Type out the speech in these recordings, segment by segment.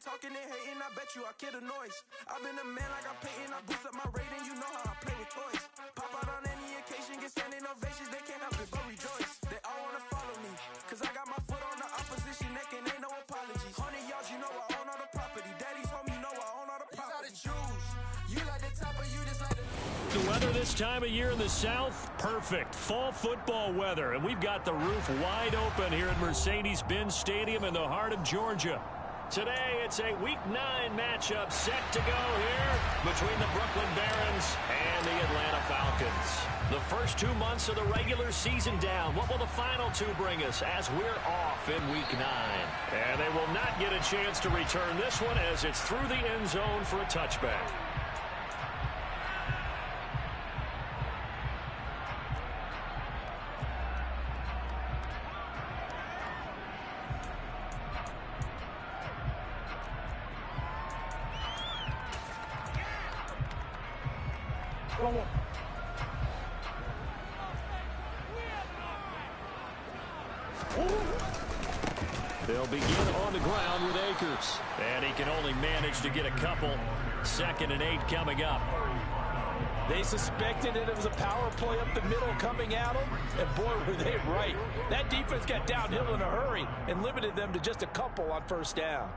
talking and hating, I bet you I kill the noise. I've been a man like I'm Peyton, I boost up my rating, you know how I play with toys. Pop out on any occasion, get standing ovations, they can't help it but rejoice. They all wanna follow me, cause I got my foot on the opposition neck and ain't no apologies. 100 yards, you know I own all the property. Daddy's home, you know I own all the property. You gotta choose, you like the top or you just like the... The weather this time of year in the South, perfect. Fall football weather, and we've got the roof wide open here at Mercedes-Benz Stadium in the heart of Georgia. Today, it's a Week 9 matchup set to go here between the Brooklyn Barons and the Atlanta Falcons. The first 2 months of the regular season down. What will the final two bring us as we're off in Week 9? And they will not get a chance to return this one as it's through the end zone for a touchback. They'll begin on the ground with Akers. And he can only manage to get a couple. 2nd and 8 coming up. They suspected it was a power play up the middle coming at them. And boy, were they right. That defense got downhill in a hurry and limited them to just a couple on first down.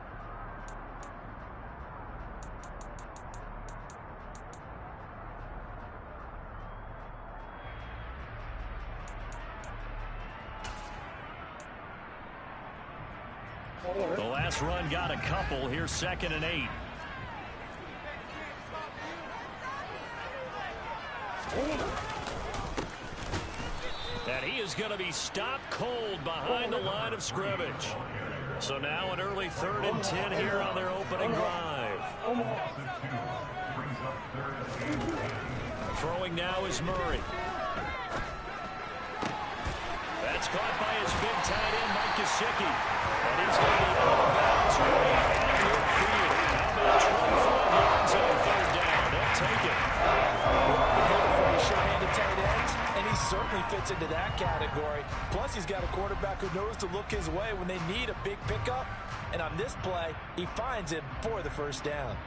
The last run got a couple. Here's 2nd and 8. And he is going to be stopped cold behind the line of scrimmage. So now an early 3rd and 10 here on their opening drive. Throwing now is Murray. That's caught by his big tight end, Mike Gesicki. And he's going to be out of bounds right at midfield. How about 25 yards on 3rd down? They'll take it. For sure-handed tight ends, and he certainly fits into that category. Plus, he's got a quarterback who knows to look his way when they need a big pickup. And on this play, he finds it for the first down.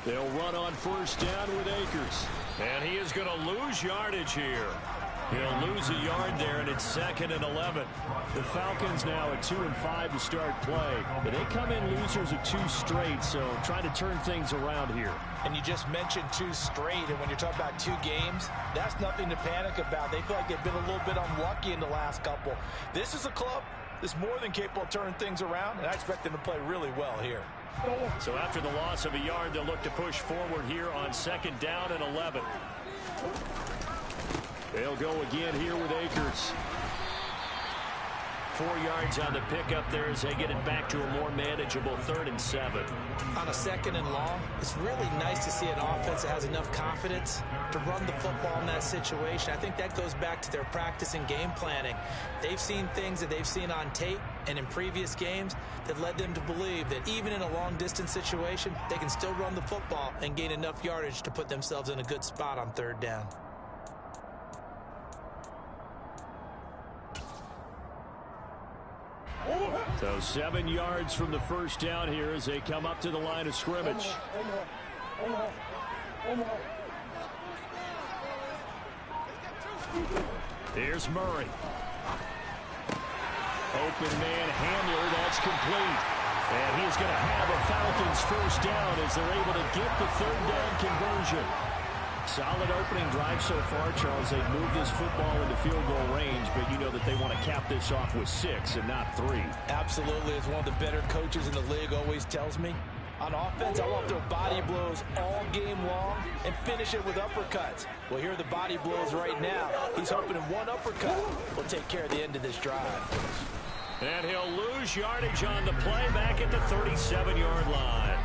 They'll run on first down with Akers. And he is going to lose yardage here. He'll lose a yard there, and it's 2nd and 11. The Falcons now at 2-5 to start play. But they come in losers of 2 straight, so trying to turn things around here. And you just mentioned 2 straight, and when you're talking about 2 games, that's nothing to panic about. They feel like they've been a little bit unlucky in the last couple. This is a club that's more than capable of turning things around, and I expect them to play really well here. So after the loss of a yard, they'll look to push forward here on 2nd down and 11. They'll go again here with Akers. 4 yards on the pickup there as they get it back to a more manageable 3rd and 7. On a 2nd and long, it's really nice to see an offense that has enough confidence to run the football in that situation. I think that goes back to their practice and game planning. They've seen things that they've seen on tape and in previous games that led them to believe that even in a long-distance situation, they can still run the football and gain enough yardage to put themselves in a good spot on 3rd down. So 7 yards from the first down here as they come up to the line of scrimmage. Here's Murray. Open man Hamler, that's complete. And he's going to have a Falcons first down as they're able to get the 3rd down conversion. Solid opening drive so far, Charles. They've moved this football into field goal range, but you know that they want to cap this off with 6 and not 3. Absolutely. As one of the better coaches in the league always tells me, on offense, I want to throw body blows all game long and finish it with uppercuts. Well, here are the body blows right now. He's hoping in one uppercut will take care of the end of this drive. And he'll lose yardage on the play back at the 37-yard line.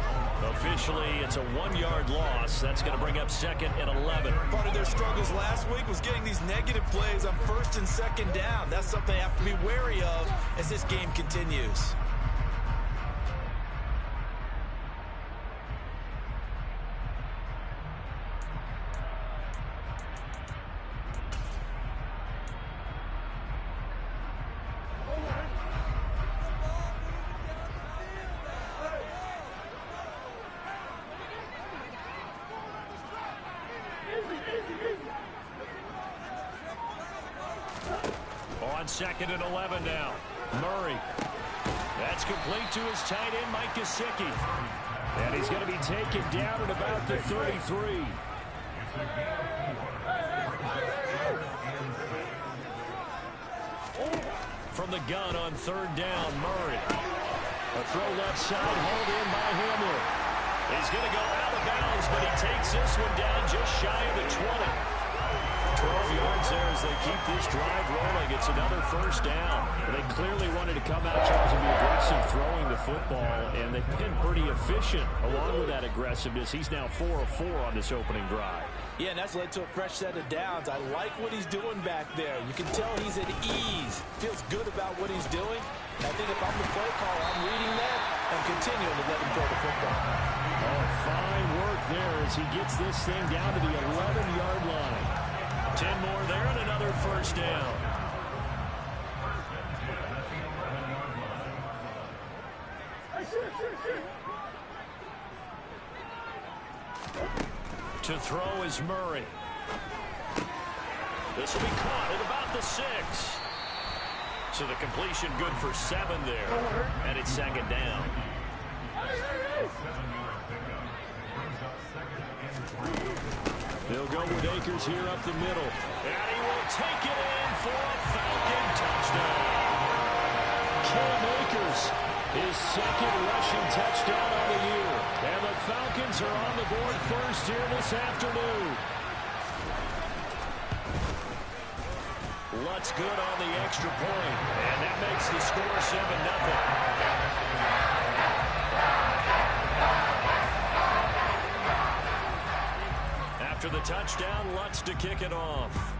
Officially, it's a 1-yard loss. That's going to bring up 2nd and 11. Part of their struggles last week was getting these negative plays on 1st and 2nd down. That's something they have to be wary of as this game continues. It's 2nd and 11 now. Murray. That's complete to his tight end, Mike Gesicki. And he's going to be taken down at about the 33. From the gun on 3rd down, Murray. A throw left side, hauled in by Hamler. He's going to go out of bounds, but he takes this one down just shy of the 20. 12 yards there as they keep this drive rolling. It's another 1st down. They clearly wanted to come out, Charles, and be aggressive throwing the football, and they've been pretty efficient along with that aggressiveness. He's now 4 of 4 on this opening drive. Yeah, and that's led to a fresh set of downs. I like what he's doing back there. You can tell he's at ease. Feels good about what he's doing. I think if I'm the play caller, I'm reading that and continuing to let him throw the football. Oh, fine work there as he gets this thing down to the 11-yard line. 10 more there and another 1st down. To throw is Murray. This will be caught at about the 6. So the completion good for 7 there. And it's 2nd down. They'll go with Akers here up the middle. And he will take it in for a Falcon touchdown. Cam Akers, his 2nd rushing touchdown of the year. And the Falcons are on the board first here this afternoon. Lutz good on the extra point. And that makes the score 7-0. After the touchdown, Lutz to kick it off.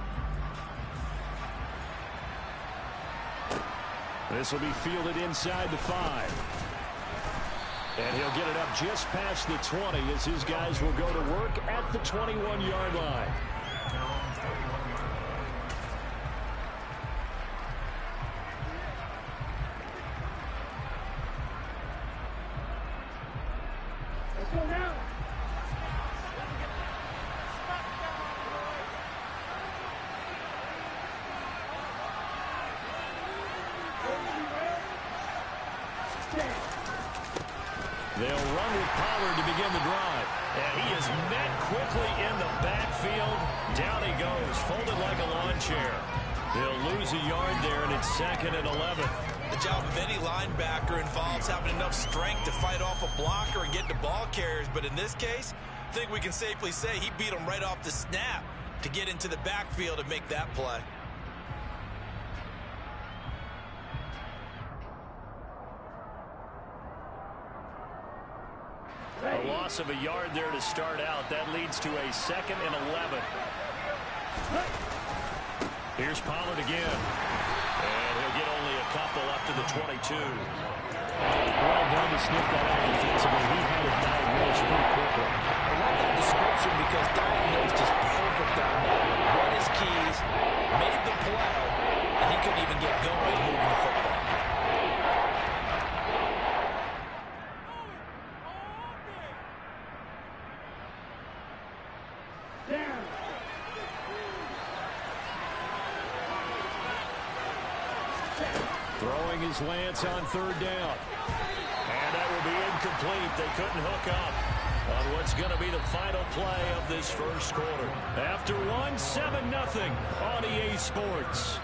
This will be fielded inside the 5. And he'll get it up just past the 20 as his guys will go to work at the 21-yard line. Let's go now. They'll run with Pollard to begin the drive. And he is met quickly in the backfield. Down he goes, folded like a lawn chair. They'll lose a yard there, and it's 2nd and 11. The job of any linebacker involves having enough strength to fight off a blocker and get to ball carriers. But in this case, I think we can safely say he beat him right off the snap to get into the backfield and make that play. A loss of a yard there to start out. That leads to a 2nd and 11. Here's Pollard again. And he'll get only a couple up to the 22. Well done to sniff that out defensively. He had it diagnosed pretty quickly. I love that description because diagnosed is perfect on that. Read his keys, made the play, and he couldn't even get going moving the football. Throwing his Lance on 3rd down. And that will be incomplete. They couldn't hook up on what's going to be the final play of this first quarter. After one, 7-0 on EA Sports.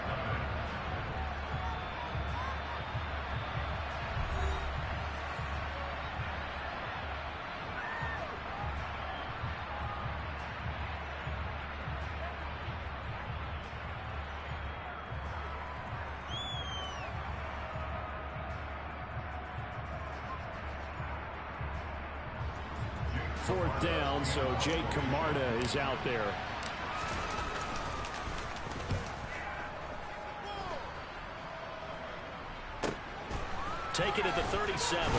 Fourth down, so Jake Camarda is out there. Take it at the 37.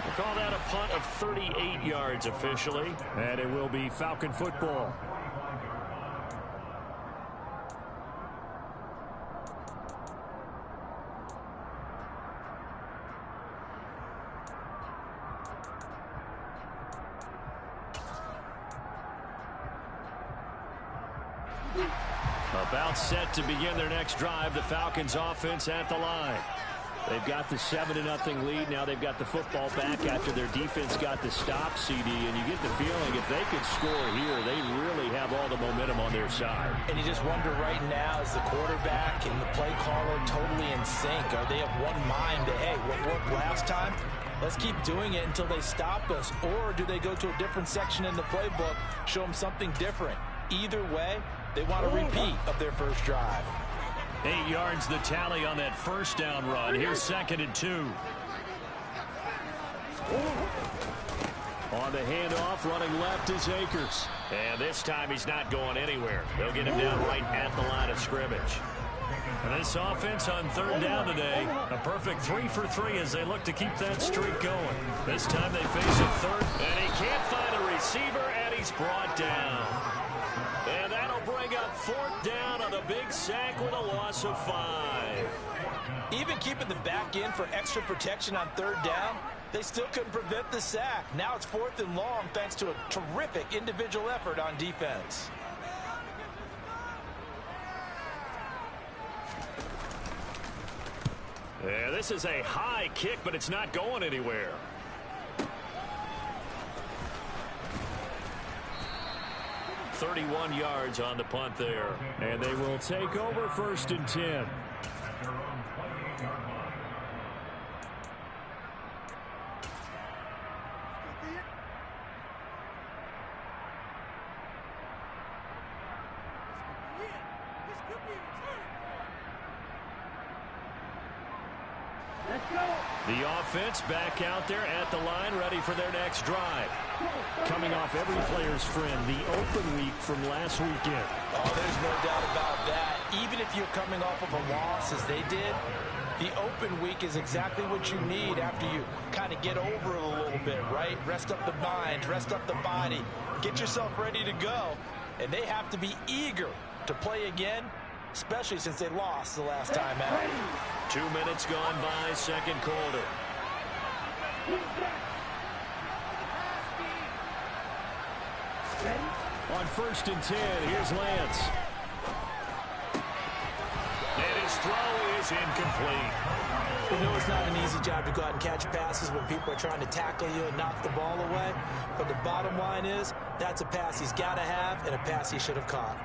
We'll call that a punt of 38 yards officially, and it will be Falcon football. About set to begin their next drive. The Falcons offense at the line. They've got the 7-0 lead. Now they've got the football back after their defense got the stop, CD. And you get the feeling if they could score here, they really have all the momentum on their side. And you just wonder right now, is the quarterback and the play caller totally in sync? Are they of one mind that, hey, what worked last time? Let's keep doing it until they stop us. Or do they go to a different section in the playbook, show them something different? Either way, they want a repeat of their first drive. 8 yards the tally on that first down run. Here's 2nd and 2. On the handoff, running left is Akers. And this time he's not going anywhere. They'll get him down right at the line of scrimmage. And this offense on 3rd down today, a perfect 3 for 3 as they look to keep that streak going. This time they face a 3rd, and he can't find a receiver, and he's brought down. And that'll bring up 4th down on the big sack with a loss of 5. Even keeping the back in for extra protection on 3rd down, they still couldn't prevent the sack. Now it's 4th and long thanks to a terrific individual effort on defense. Yeah, this is a high kick, but it's not going anywhere. .31 yards on the punt there. And they will take over 1st and 10. The offense back out there at the line, ready for their next drive. Coming off every player's friend, the open week from last weekend. Oh, there's no doubt about that. Even if you're coming off of a loss as they did, the open week is exactly what you need after you kind of get over it a little bit, right? Rest up the mind, rest up the body, get yourself ready to go. And they have to be eager to play again, especially since they lost the last time out. 2 minutes gone by, 2nd quarter. On 1st and 10, here's Lance. And his throw is incomplete. You know it's not an easy job to go out and catch passes when people are trying to tackle you and knock the ball away. But the bottom line is, that's a pass he's got to have and a pass he should have caught.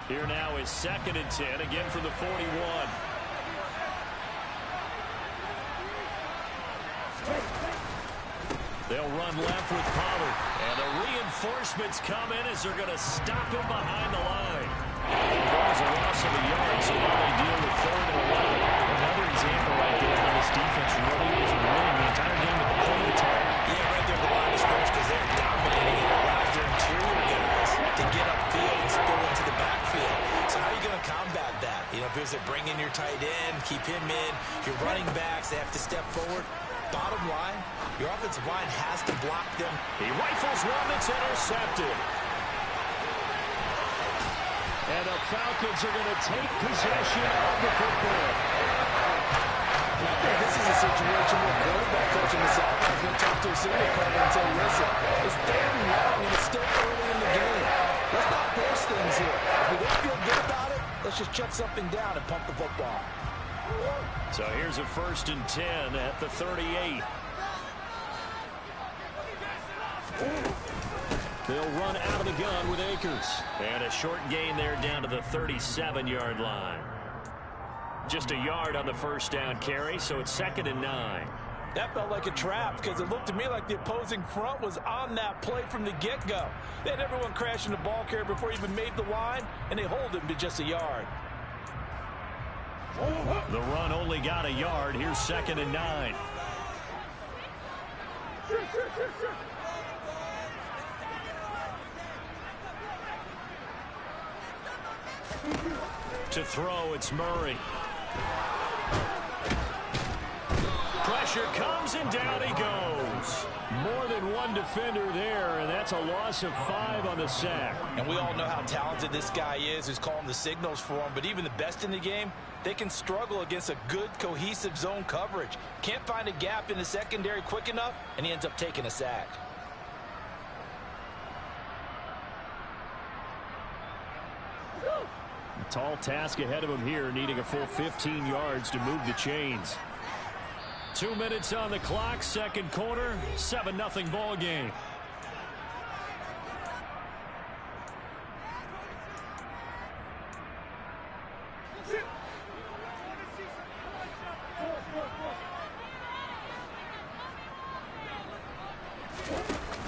Here now is 2nd and 10, again from the 41. They'll run left with Pollard. And the reinforcements come in as they're going to stop him behind the line. There's a loss of a yard, so now they deal with 3rd and 11. Another example right there how this defense really is winning the entire game with the point attack. Yeah, right there at the line of scrimmage because they're dominating and it allows their interior guys to get upfield and spill into the backfield. So how are you going to combat that? You know, because they're bringing your tight end, keep him in. Your running backs, they have to step forward. Bottom line, your offensive line has to block them. He rifles one that's intercepted. And the Falcons are going to take possession of the football. I think this is a situation where quarterback coach in the South is going to talk to a signal caller and say, listen, it's 3rd and long and it's still early in the game. Let's not force things here. If we don't feel good about it, let's just check something down and pump the football. So here's a 1st and 10 at the 38. They'll run out of the gun with Akers. And a short gain there down to the 37-yard line. Just a yard on the 1st down carry, so it's 2nd and 9. That felt like a trap because it looked to me like the opposing front was on that play from the get-go. They had everyone crashing the ball carrier before he even made the line, and they hold him to just a yard. The run only got a yard. Here's 2nd and 9. To throw, it's Murray. Pressure comes and down he goes. More than one defender there, and that's a loss of 5 on the sack. And we all know how talented this guy is who's calling the signals for him, but even the best in the game, they can struggle against a good, cohesive zone coverage. Can't find a gap in the secondary quick enough, and he ends up taking a sack. tall task ahead of him here, needing a full 15 yards to move the chains. 2 minutes on the clock, second quarter, 7-0 ball game.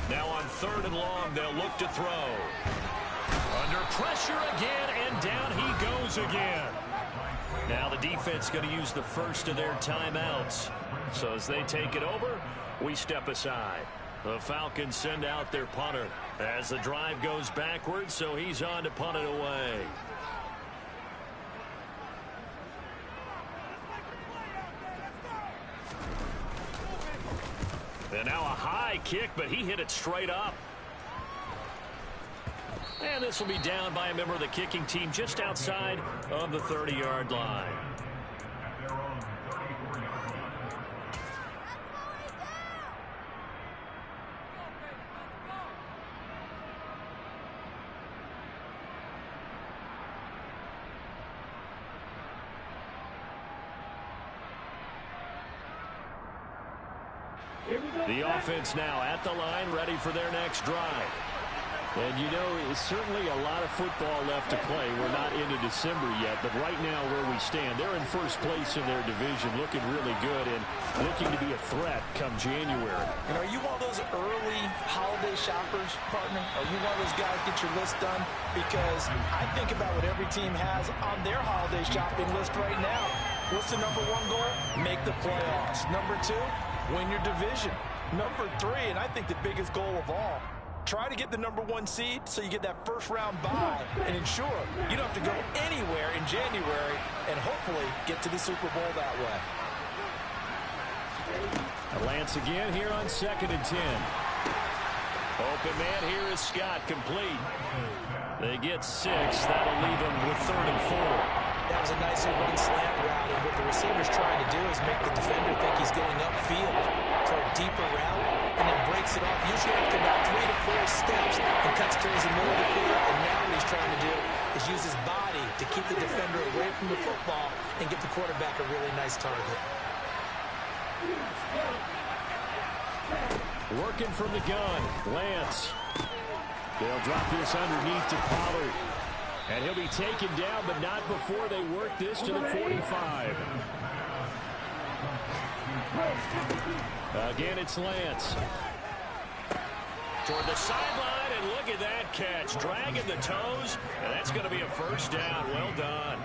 Now on 3rd and long, they'll look to throw. Under pressure again, and down he goes again. Now the defense going to use the first of their timeouts. So as they take it over, we step aside. The Falcons send out their punter as the drive goes backwards, so he's on to punt it away. And now a high kick, but he hit it straight up. And this will be down by a member of the kicking team just outside of the 30-yard line. The offense now at the line, ready for their next drive. And you know, it's certainly a lot of football left to play. We're not into December yet, but right now where we stand, they're in first place in their division, looking really good and looking to be a threat come January. And are you one of those early holiday shoppers, partner? Are you one of those guys get your list done? Because I think about what every team has on their holiday shopping list right now. What's the number one goal? Make the playoffs. Number two, win your division. Number three, and I think the biggest goal of all, try to get the number one seed so you get that first round bye and ensure you don't have to go anywhere in January and hopefully get to the Super Bowl that way. Lance again here on 2nd and 10. Open man here is Scott, complete. They get 6. That'll leave them with 3rd and 4. That was a nicely run slant route, and what the receiver's trying to do is make the defender think he's going upfield for a deeper route, and then breaks it off, usually after about 3 to 4 steps, and cuts towards the middle of the field. And now what he's trying to do is use his body to keep the defender away from the football and get the quarterback a really nice target. Working from the gun, Lance. They'll drop this underneath to Pollard. And he'll be taken down, but not before they work this to the 45. Again, it's Lance. Toward the sideline, and look at that catch. Dragging the toes, and that's going to be a first down. Well done.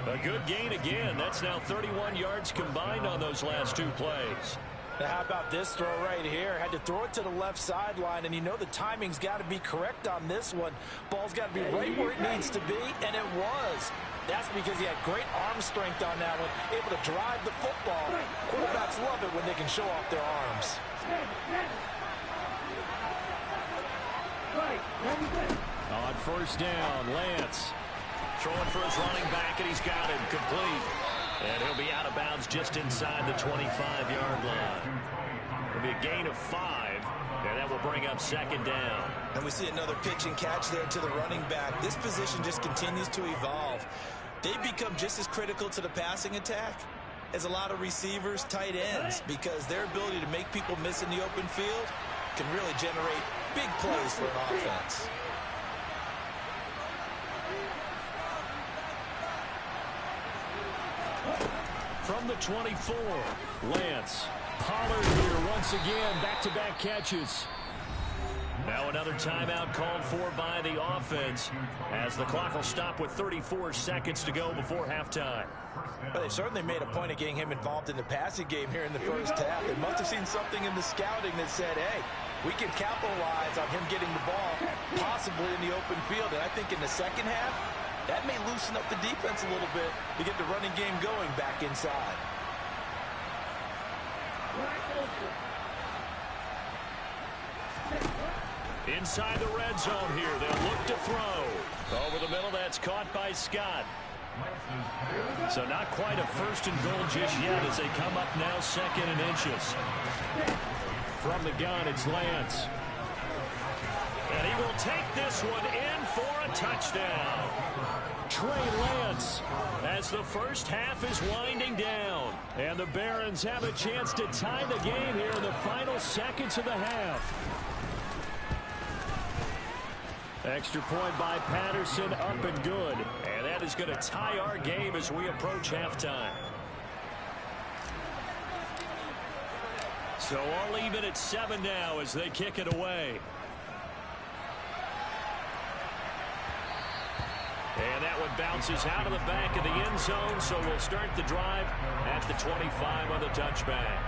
A good gain again. That's now 31 yards combined on those last 2 plays. Now, how about this throw right here? Had to throw it to the left sideline, and you know the timing's got to be correct on this one. Ball's got to be right where it needs to be, and it was. That's because he had great arm strength on that one, able to drive the football. Quarterbacks love it when they can show off their arms. On first down, Lance throwing for his running back, and he's got him complete. And he'll be out of bounds just inside the 25-yard line. It'll be a gain of 5, and that will bring up 2nd down. And we see another pitch and catch there to the running back. This position just continues to evolve. They become just as critical to the passing attack as a lot of receivers, tight ends, because their ability to make people miss in the open field can really generate big plays for an offense. From the 24, Lance. Pollard here once again, back-to-back catches. Now another timeout called for by the offense as the clock will stop with 34 seconds to go before halftime. Well, they certainly made a point of getting him involved in the passing game here in the first half. They must have seen something in the scouting that said, hey, we can capitalize on him getting the ball, possibly in the open field. And I think in the second half, that may loosen up the defense a little bit to get the running game going back inside. Inside the red zone here, they'll look to throw. Over the middle, that's caught by Scott. So not quite a 1st and goal just yet as they come up now 2nd and inches. From the gun, it's Lance. And he will take this one in for a touchdown. Trey Lance, as the first half is winding down. And the Barons have a chance to tie the game here in the final seconds of the half. Extra point by Patterson, up and good. And that is going to tie our game as we approach halftime. So all even at 7 now as they kick it away. And that one bounces out of the back of the end zone, so we'll start the drive at the 25 on the touchback.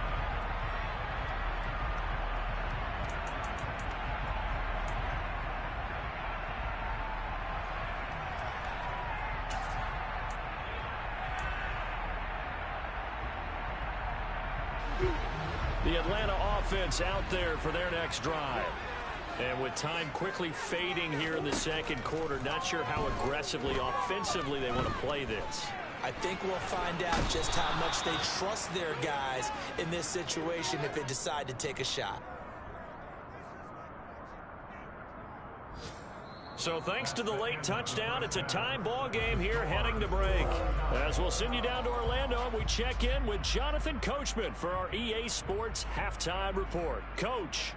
The Atlanta offense out there for their next drive. And with time quickly fading here in the second quarter, not sure how aggressively, offensively they want to play this. I think we'll find out just how much they trust their guys in this situation if they decide to take a shot. So thanks to the late touchdown, it's a time ball game here heading to break. As we'll send you down to Orlando, and we check in with Jonathan Coachman for our EA Sports Halftime Report. Coach.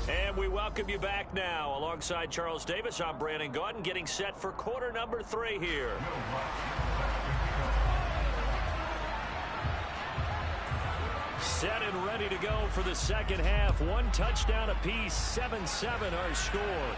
And we welcome you back now. Alongside Charles Davis, I'm Brandon Gaudin, getting set for quarter number 3 here. Set and ready to go for the second half. 1 touchdown apiece, 7-7 our score.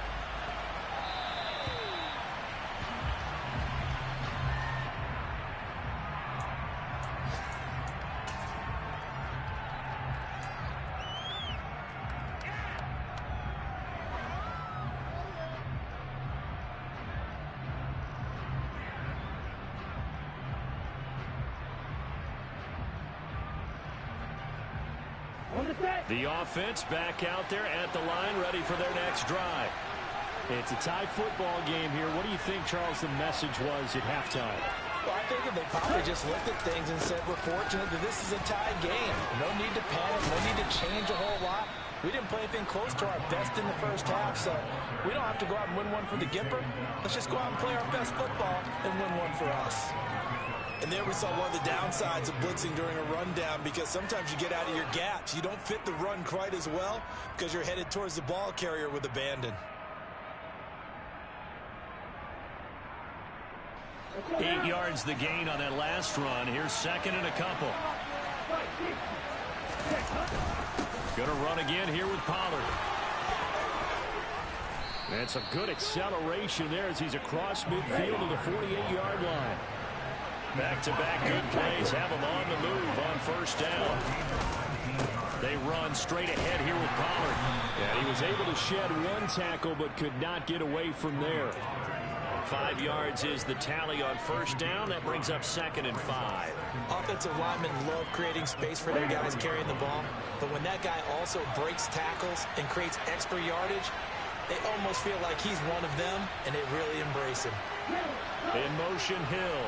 The offense back out there at the line, ready for their next drive. It's a tie football game here. What do you think, Charles, the message was at halftime? Well, I think that they probably just looked at things and said, we're fortunate that this is a tie game. No need to panic, no need to change a whole lot. We didn't play anything close to our best in the first half, so we don't have to go out and win one for the Gipper. Let's just go out and play our best football and win one for us. And there we saw one of the downsides of blitzing during a rundown, because sometimes you get out of your gaps. You don't fit the run quite as well because you're headed towards the ball carrier with abandon. 8 yards the gain on that last run. Here's second and a couple. Going to run again here with Pollard. And some good acceleration there as he's across midfield to the 48-yard line. Back-to-back good plays have him on the move on first down. They run straight ahead here with Pollard. Yeah, he was able to shed 1 tackle but could not get away from there. 5 yards is the tally on first down. That brings up second and 5. Offensive linemen love creating space for their guys carrying the ball, but when that guy also breaks tackles and creates extra yardage, they almost feel like he's one of them, and they really embrace him. In motion, Hill.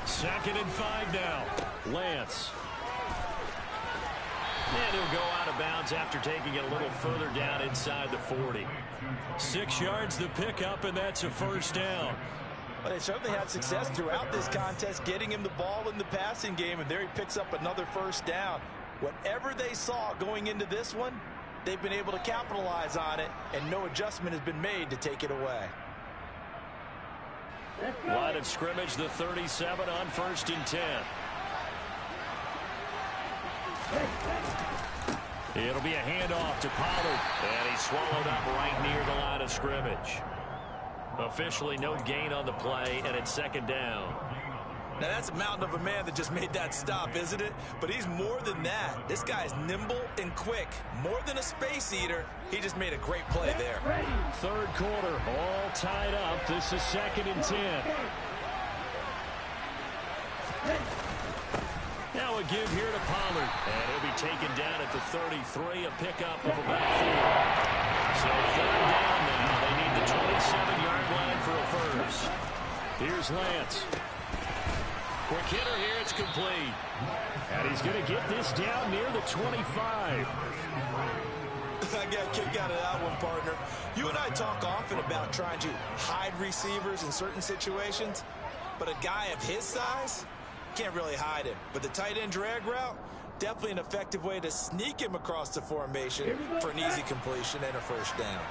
Second and 5 now. Lance. And he'll go out of bounds after taking it a little further down inside the 40. 6 yards the pickup, and that's a first down. Well, they certainly had success throughout this contest getting him the ball in the passing game, and there he picks up another first down. Whatever they saw going into this one, they've been able to capitalize on it, and no adjustment has been made to take it away. Line of scrimmage, the 37 on first and 10. It'll be a handoff to Pollard, and he's swallowed up right near the line of scrimmage. Officially no gain on the play, and it's second down. Now, that's a mountain of a man that just made that stop, isn't it? But he's more than that. This guy's nimble and quick. More than a space eater. He just made a great play there. Third quarter, all tied up. This is second and 10. Now a give here to Pollard. And he'll be taken down at the 33, a pickup of about 4. So third down now. They need the 27-yard line for a first. Here's Lance. Quick hitter here. It's complete. And he's going to get this down near the 25. I got a kick out of that one, partner. You and I talk often about trying to hide receivers in certain situations, but a guy of his size can't really hide him. But the tight end drag route, definitely an effective way to sneak him across the formation for an easy completion and a first down.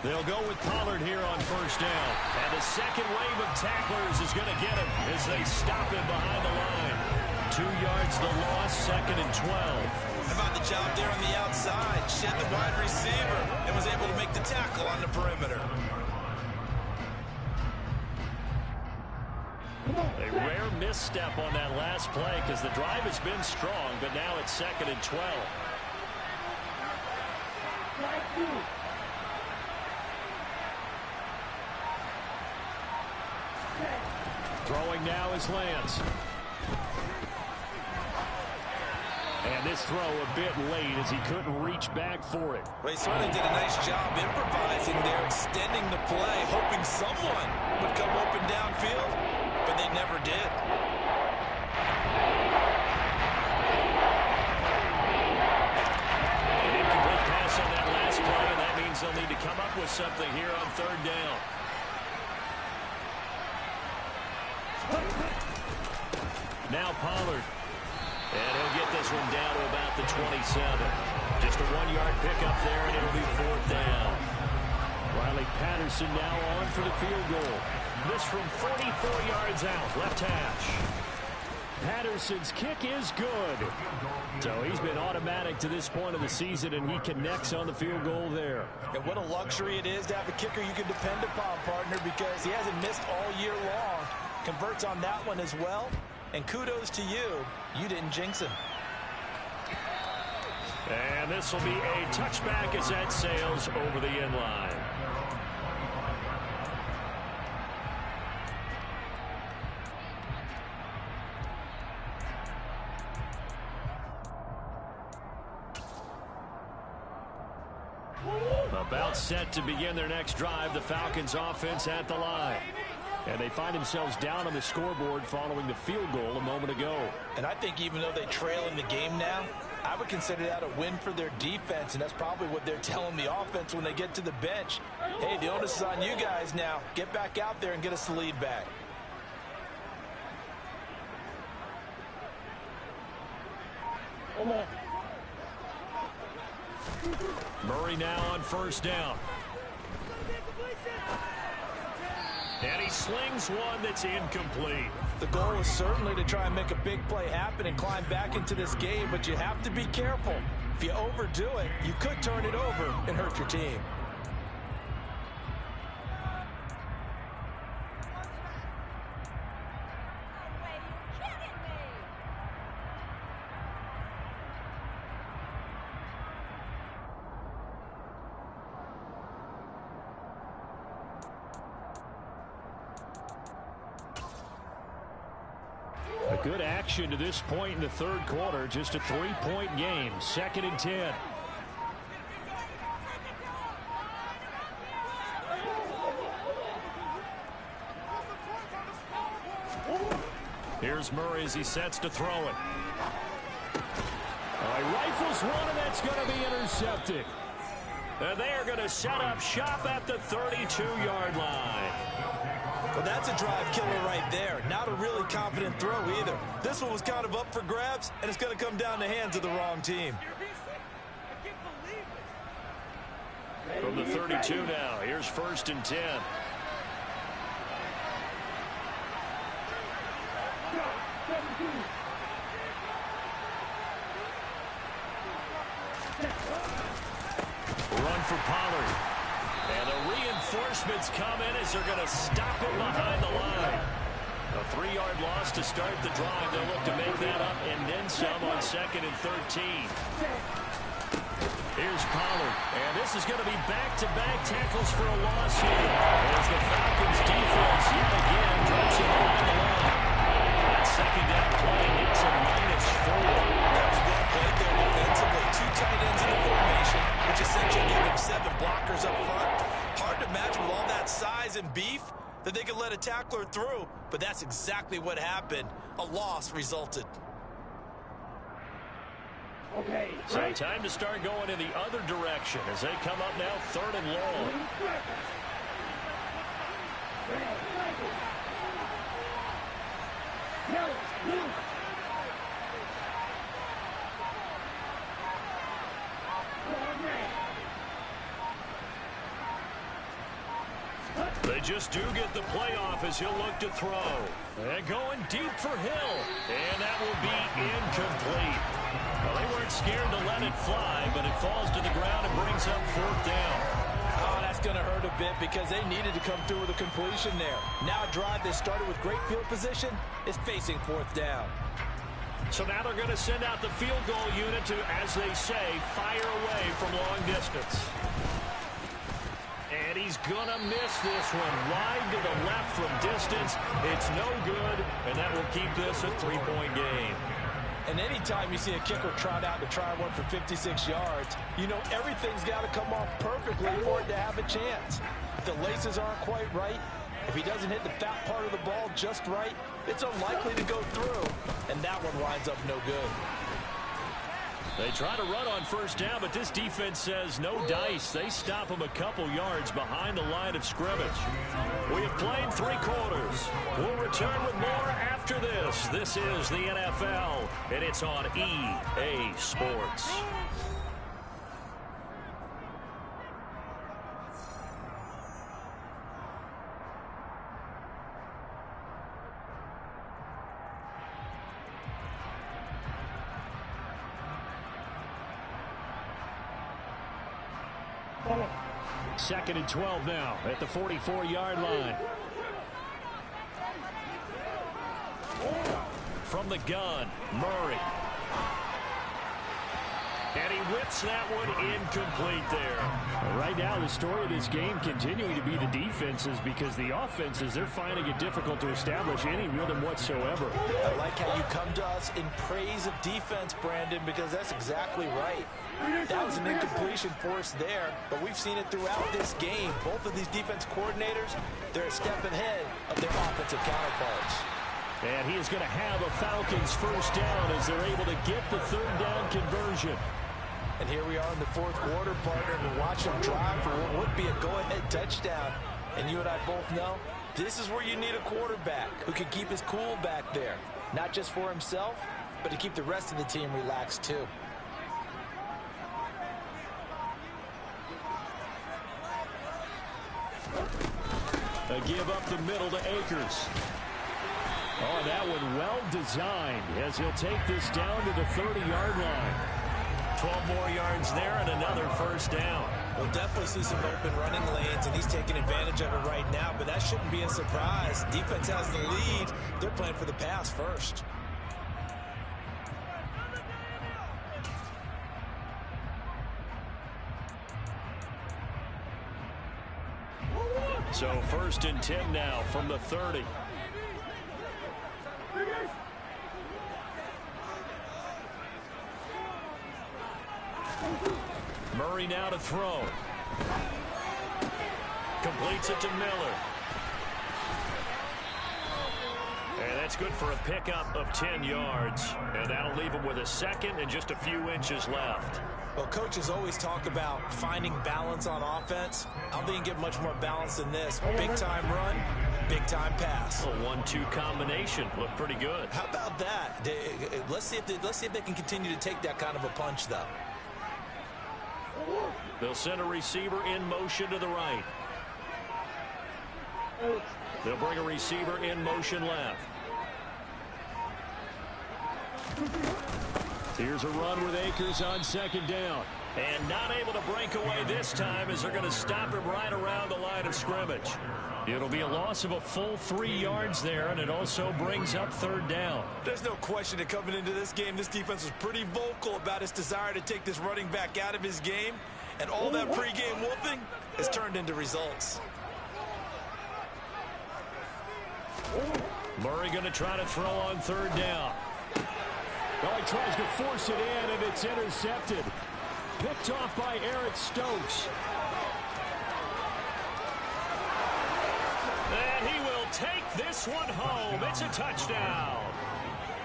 They'll go with Pollard here on first down. And the second wave of tacklers is going to get him as they stop him behind the line. 2 yards the loss, second and 12. How about the job there on the outside? Shed the wide receiver and was able to make the tackle on the perimeter. A rare misstep on that last play because the drive has been strong, but now it's second and 12. Throwing now is Lance. And this throw a bit late as he couldn't reach back for it. Well, he certainly did a nice job improvising there, extending the play, hoping someone would come open downfield, but they never did. An incomplete pass on that last play, and that means they'll need to come up with something here on third down. Now Pollard. And he'll get this one down to about the 27. Just a 1-yard pickup there, and it'll be fourth down. Riley Patterson now on for the field goal. This from 44 yards out, left hash. Patterson's kick is good. So he's been automatic to this point of the season, and he connects on the field goal there. And what a luxury it is to have a kicker you can depend upon, partner, because he hasn't missed all year long. Converts on that one as well. And kudos to you. You didn't jinx him. And this will be a touchback as that sails over the end line. About set to begin their next drive. The Falcons offense at the line. And they find themselves down on the scoreboard following the field goal a moment ago. And I think even though they trail in the game now, I would consider that a win for their defense, and that's probably what they're telling the offense when they get to the bench. Hey, the onus is on you guys now. Get back out there and get us the lead back. Murray now on first down. And he slings one that's incomplete. The goal is certainly to try and make a big play happen and climb back into this game, but you have to be careful. If you overdo it, you could turn it over and hurt your team. A good action to this point in the third quarter. Just a 3-point game. Second and 10. Here's Murray as he sets to throw it. He rifles one, and that's going to be intercepted. And they are going to set up shop at the 32-yard line. Well, that's a drive killer right there. Not a really confident throw either. This one was kind of up for grabs, and it's going to come down the hands of the wrong team. From the 32 now, here's first and 10. Run for Pollard. And the reinforcements come in as they're going to stop him behind the line. A 3-yard loss to start the drive. They'll look to make that up and then some on second and 13. Here's Pollard, and this is going to be back-to-back tackles for a loss here as the Falcons defense yet again drops it on the line. That second down play gets a -4. That was well played there defensively. 2 tight ends in the formation, which essentially gave them 7 blockers up front. Hard to imagine with all that size and beef that they could let a tackler through, but that's exactly what happened. A loss resulted. Okay. So time to start going in the other direction as they come up now 3rd and long. They just do get the playoff as he'll look to throw. And going deep for Hill. And that will be incomplete. Well, they weren't scared to let it fly, but it falls to the ground and brings up 4th down. Oh, that's going to hurt a bit because they needed to come through with a completion there. Now a drive that started with great field position is facing 4th down. So now they're going to send out the field goal unit to, as they say, fire away from long distance. And he's going to miss this one wide to the left from distance. It's no good, and that will keep this a 3-point game. And anytime you see a kicker trot out to try one for 56 yards, you know everything's got to come off perfectly for it to have a chance. If the laces aren't quite right, if he doesn't hit the fat part of the ball just right, it's unlikely to go through, and that one winds up no good. They try to run on 1st down, but this defense says no dice. They stop them a couple yards behind the line of scrimmage. We have played 3 quarters. We'll return with more after this. This is the NFL, and it's on EA Sports. Second and 12 now at the 44-yard line. From the gun, Murray. And he whips that one incomplete there. Right now, the story of this game continuing to be the defenses because the offenses, they're finding it difficult to establish any rhythm whatsoever. I like how you come to us in praise of defense, Brandon, because that's exactly right. That was an incompletion for us there, but we've seen it throughout this game. Both of these defense coordinators, they're a step ahead of their offensive counterparts. And he is going to have a Falcons 1st down as they're able to get the 3rd down conversion. And here we are in the 4th quarter, partner, and watch them drive for what would be a go-ahead touchdown. And you and I both know this is where you need a quarterback who can keep his cool back there. Not just for himself, but to keep the rest of the team relaxed too. A give up the middle to Akers. Oh, that one well designed as he'll take this down to the 30-yard line. 12 more yards there and another 1st down. We'll definitely see some open running lanes, and he's taking advantage of it right now, but that shouldn't be a surprise. Defense has the lead. They're playing for the pass first. So 1st and 10 now from the 30. Murray now to throw. Completes it to Miller. And that's good for a pickup of 10 yards. And that'll leave him with a 2nd and just a few inches left. Well, coaches always talk about finding balance on offense. I don't think you get much more balance than this. Big-time run, big-time pass. A 1-2 combination. Looked pretty good. How about that? Let's see if they can continue to take that kind of a punch, though. They'll send a receiver in motion to the right. They'll bring a receiver in motion left. Here's a run with Akers on second down. And not able to break away this time as they're going to stop him right around the line of scrimmage. It'll be a loss of a full 3 yards there, and it also brings up third down. There's no question that coming into this game, this defense was pretty vocal about its desire to take this running back out of his game. And all that pregame wolfing has turned into results. Murray going to try to throw on third down. Well, he tries to force it in, and it's intercepted. Picked off by Eric Stokes. And he will take this one home. It's a touchdown.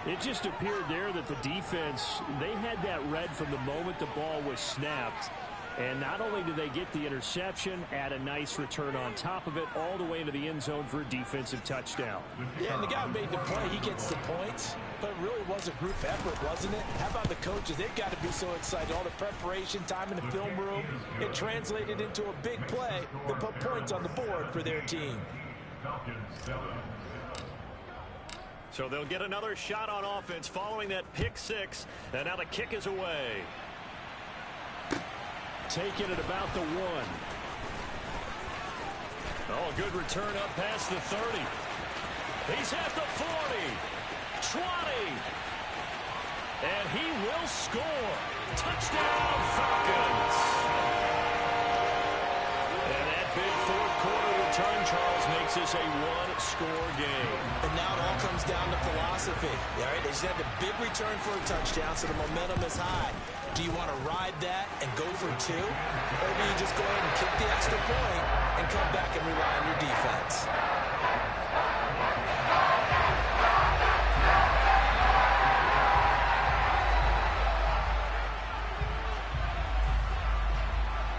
It just appeared there that the defense, they had that read from the moment the ball was snapped. And not only did they get the interception, add a nice return on top of it, all the way into the end zone for a defensive touchdown. Yeah, and the guy who made the play, he gets the points. But it really was a group effort, wasn't it? How about the coaches? They've got to be so excited. All the preparation, time in the film room, it translated into a big play that put points on the board for their team. So they'll get another shot on offense following that pick six. And now the kick is away. Taking it about the 1. Oh, good return up past the 30. He's at the 40. 20. And he will score. Touchdown, Falcons. And that big fourth quarter return, Charles, makes this a one-score game. And now it all comes down to philosophy. All right, they just had the big return for a touchdown, so the momentum is high. Do you want to ride that and go for 2? Or do you just go ahead and kick the extra point and come back and rely on your defense?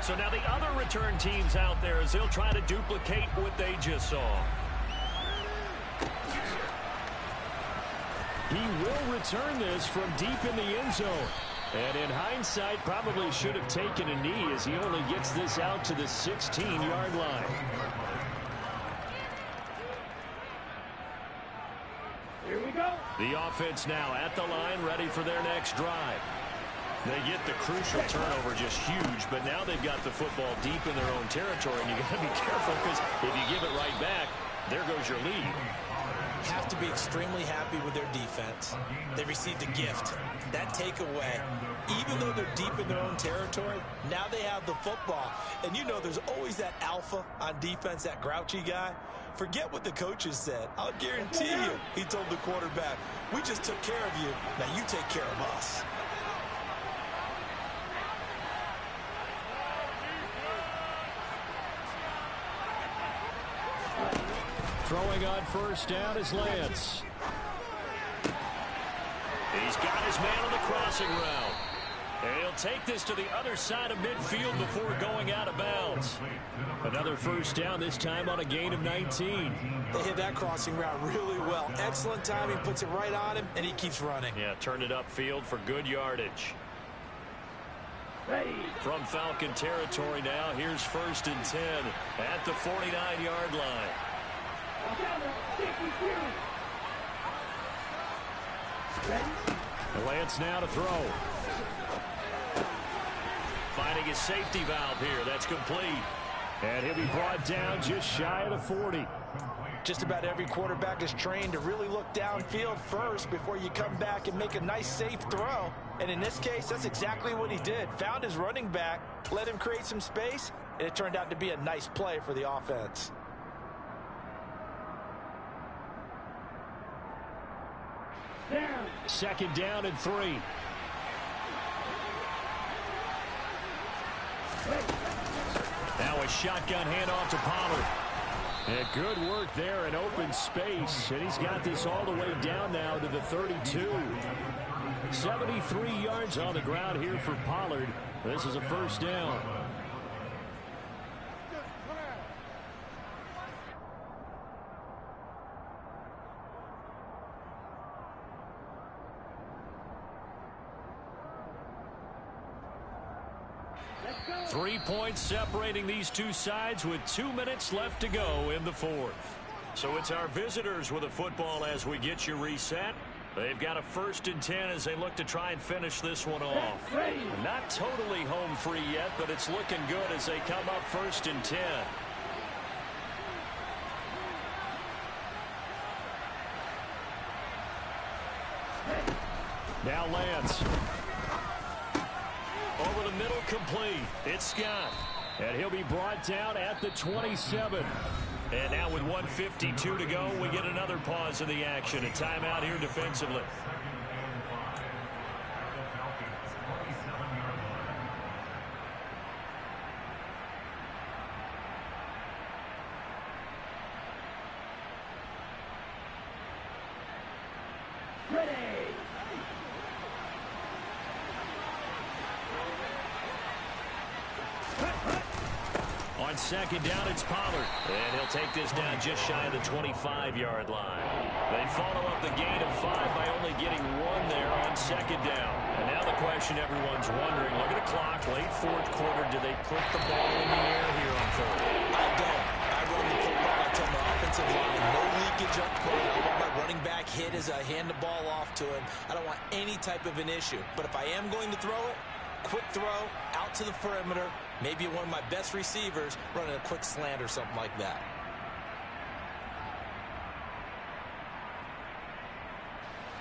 So now the other return teams out there as they'll try to duplicate what they just saw. He will return this from deep in the end zone. And in hindsight, probably should have taken a knee as he only gets this out to the 16-yard line. Here we go. The offense now at the line, ready for their next drive. They get the crucial turnover, just huge, but now they've got the football deep in their own territory, and you got to be careful because if you give it right back, there goes your lead. Have to be extremely happy with their defense. They received a gift. That takeaway, even though they're deep in their own territory, now they have the football. And you know there's always that alpha on defense, that grouchy guy. Forget what the coaches said. I'll guarantee you, he told the quarterback, we just took care of you. Now you take care of us. Throwing on first down is Lance. He's got his man on the crossing route. And he'll take this to the other side of midfield before going out of bounds. Another first down, this time on a gain of 19. They hit that crossing route really well. Excellent timing, puts it right on him, and he keeps running. Yeah, turned it upfield for good yardage. Ready. From Falcon territory now, here's 1st and 10 at the 49-yard line. Lance now to throw. Finding his safety valve here. That's complete. And he'll be brought down just shy of the 40. Just about every quarterback is trained to really look downfield first before you come back and make a nice, safe throw. And in this case, that's exactly what he did. Found his running back, let him create some space, and it turned out to be a nice play for the offense. Down. 2nd down and 3. Now a shotgun handoff to Pollard. And good work there in open space. And he's got this all the way down now to the 32. 73 yards on the ground here for Pollard. This is a first down. Let's go. 3 points separating these two sides with 2 minutes left to go in the fourth. So it's our visitors with a football as we get you reset. They've got a 1st and 10 as they look to try and finish this one off. Not totally home free yet, but it's looking good as they come up 1st and 10. Now Lance. Over the middle, complete. It's Scott. And he'll be brought down at the 27. And now with 1:52 to go, we get another pause in the action. A timeout here defensively. On 2nd down, it's Pollard. And he'll take this down just shy of the 25-yard line. They follow up the gain of 5 by only getting 1 there on 2nd down. And now the question everyone's wondering, look at the clock, late 4th quarter, do they put the ball in the air here on 3rd? I don't. I run the football. I tell my offensive line, no leakage up front. I want my running back hit as I hand the ball off to him. I don't want any type of an issue. But if I am going to throw it, quick throw, out to the perimeter, maybe one of my best receivers running a quick slant or something like that.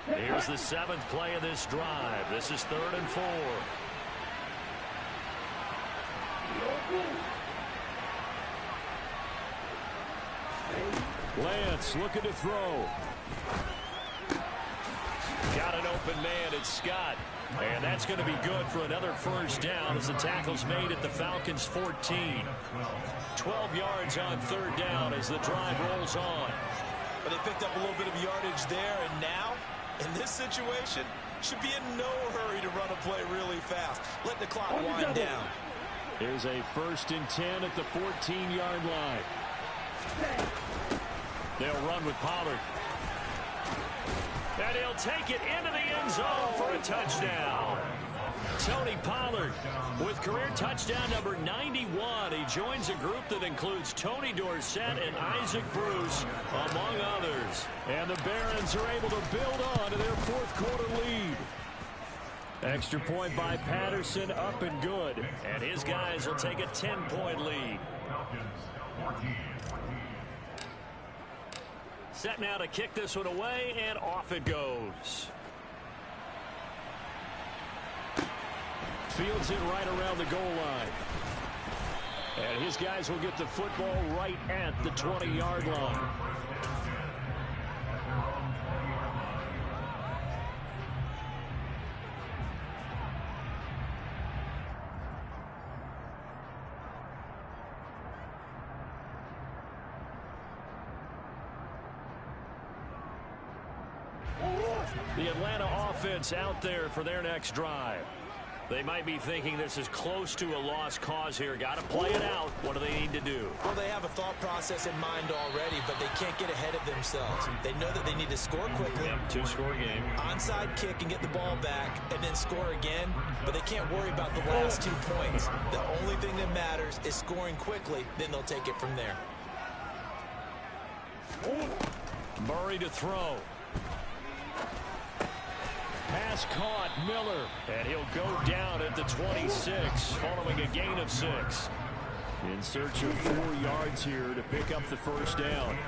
Here's the 7th play of this drive. This is 3rd and 4. Lance looking to throw. Got an open man. It's Scott. And that's going to be good for another 1st down as the tackle's made at the Falcons' 14. 12 yards on 3rd down as the drive rolls on. But they picked up a little bit of yardage there, and now, in this situation, should be in no hurry to run a play really fast. Let the clock wind down. Here's a 1st and 10 at the 14-yard line. They'll run with Pollard. And he'll take it into the end zone for a touchdown. Tony Pollard with career touchdown number 91. He joins a group that includes Tony Dorsett and Isaac Bruce, among others. And the Barons are able to build on to their 4th quarter lead. Extra point by Patterson, up and good. And his guys will take a 10-point lead. Set now to kick this one away, and off it goes. Fields it right around the goal line. And his guys will get the football right at the 20-yard line. The Atlanta offense out there for their next drive. They might be thinking this is close to a lost cause here. Got to play it out. What do they need to do? Well, they have a thought process in mind already, but they can't get ahead of themselves. They know that they need to score quickly. Yep, 2-score game. Onside kick and get the ball back and then score again, but they can't worry about the last 2 points. The only thing that matters is scoring quickly, then they'll take it from there. Murray to throw. Pass caught, Miller. And he'll go down at the 26, following a gain of 6. In search of 4 yards here to pick up the 1st down.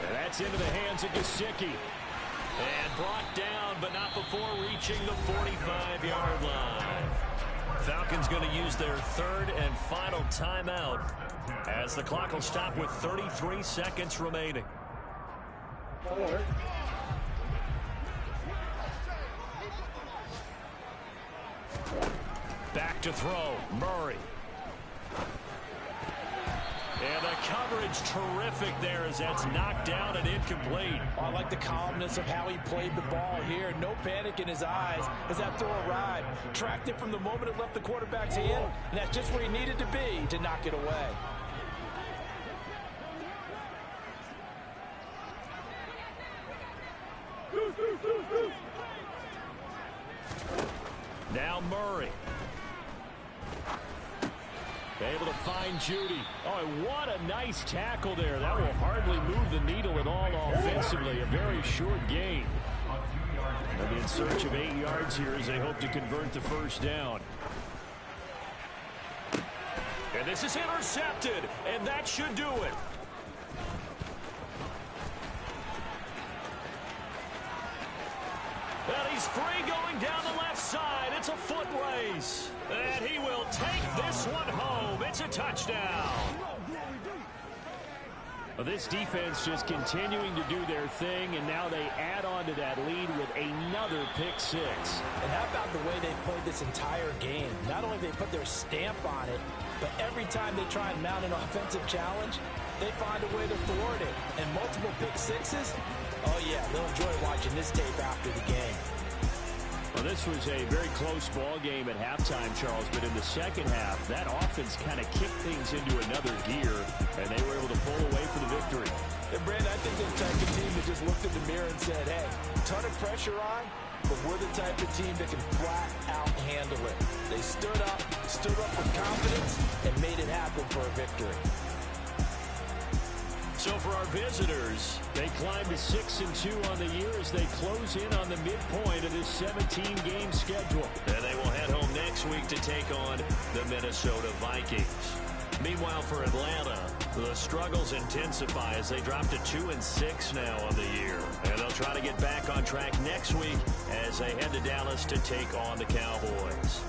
And that's into the hands of Gesicki. And brought down, but not before reaching the 45-yard line. Falcons going to use their 3rd and final timeout as the clock will stop with 33 seconds remaining. Back to throw, Murray. And the coverage terrific there as that's knocked down and incomplete. Oh, I like the calmness of how he played the ball here. No panic in his eyes as that throw arrived. Tracked it from the moment it left the quarterback's hand, and that's just where he needed to be to knock it away. Now Murray. Able to find Judy. Oh, and what a nice tackle there. That will hardly move the needle at all offensively. A very short gain. They'll be in search of 8 yards here as they hope to convert the first down. And this is intercepted, and that should do it. And he's free going down the left side. It's a foot race. And he will take this one home. It's a touchdown. Well, this defense just continuing to do their thing, and now they add on to that lead with another pick six. And how about the way they played this entire game? Not only they put their stamp on it, but every time they try and mount an offensive challenge, they find a way to thwart it. And multiple pick sixes, oh yeah, they'll enjoy watching this tape after the game. Well, this was a very close ball game at halftime, Charles, but in the second half, that offense kind of kicked things into another gear, and they were able to pull away for the victory. And Brandon, I think they're the type of team that just looked in the mirror and said, hey, ton of pressure on, but we're the type of team that can flat out handle it. They stood up with confidence, and made it happen for a victory. So for our visitors, they climb to 6-2 on the year as they close in on the midpoint of this 17-game schedule. And they will head home next week to take on the Minnesota Vikings. Meanwhile, for Atlanta, the struggles intensify as they drop to 2-6 now on the year. And they'll try to get back on track next week as they head to Dallas to take on the Cowboys.